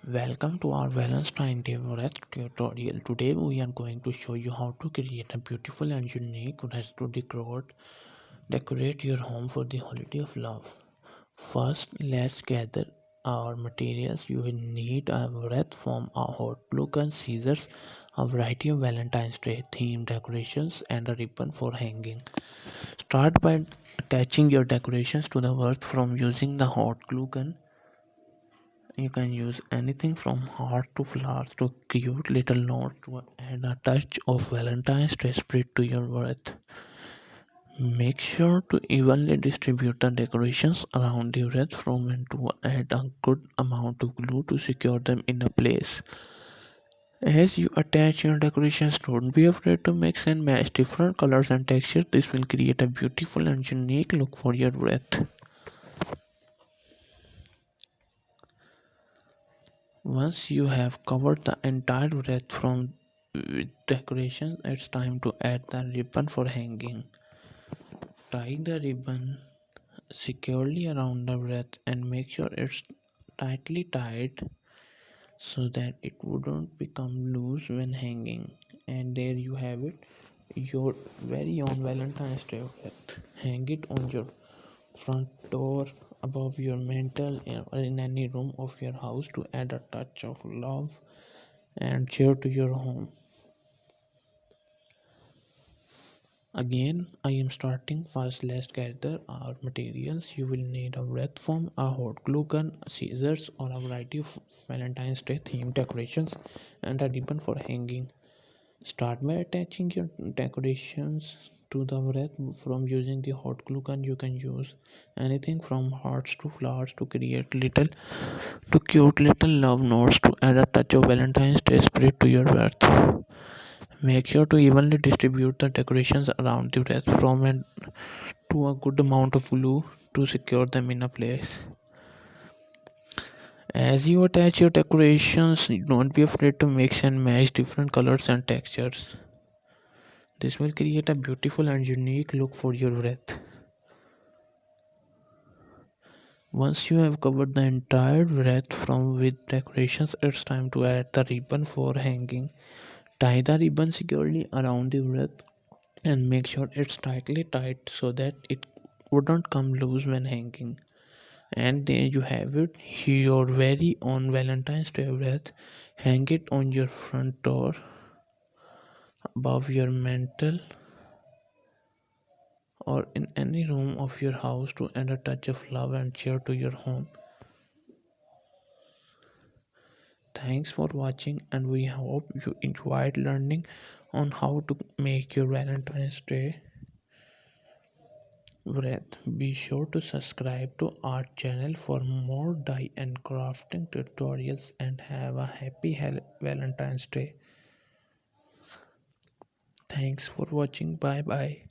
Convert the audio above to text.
Welcome to our Valentine Day Wreath tutorial. Today we are going to show you how to create a beautiful and unique wreath to decorate your home for the holiday of love. First, let's gather our materials. You will need a wreath from a hot glue gun, scissors, a variety of Valentine's Day themed decorations, and a ribbon for hanging. Start by attaching your decorations to the wreath from using the hot glue gun. You can use anything from heart to flowers to cute little notes to add a touch of Valentine's Day spirit to your wreath. Make sure to evenly distribute the decorations around the wreath from and to add a good amount of glue to secure them in a place. As you attach your decorations, don't be afraid to mix and match different colors and textures. This will create a beautiful and unique look for your wreath. Once you have covered the entire wreath from with decoration, it's time to add the ribbon for hanging. Tie the ribbon securely around the wreath and make sure it's tightly tied so that it wouldn't become loose when hanging. And there you have it, your very own Valentine's Day wreath. Hang it on your front door, above your mantle, or in any room of your house to add a touch of love and cheer to your home. Again, I am starting first. Let's gather our materials. You will need a wreath foam, a hot glue gun, scissors, or a variety of Valentine's Day themed decorations, and a ribbon for hanging. Start by attaching your decorations to the wreath from using the hot glue gun. You can use anything from hearts to flowers to create cute little love notes to add a touch of Valentine's Day spirit to your wreath. Make sure to evenly distribute the decorations around the wreath from and to a good amount of glue to secure them in a place. As you attach your decorations, don't be afraid to mix and match different colors and textures. This will create a beautiful and unique look for your wreath. Once you have covered the entire wreath from with decorations, it's time to add the ribbon for hanging. Tie the ribbon securely around the wreath and make sure it's tightly tied so that it wouldn't come loose when hanging. And there you have it, your very own Valentine's Day wreath. Hang it on your front door, above your mantle, or in any room of your house to add a touch of love and cheer to your home. Thanks for watching, and we hope you enjoyed learning on how to make your Valentine's Day wreath. Be sure to subscribe to our channel for more dye and crafting tutorials, and have a happy Valentine's Day. Thanks for watching. Bye bye.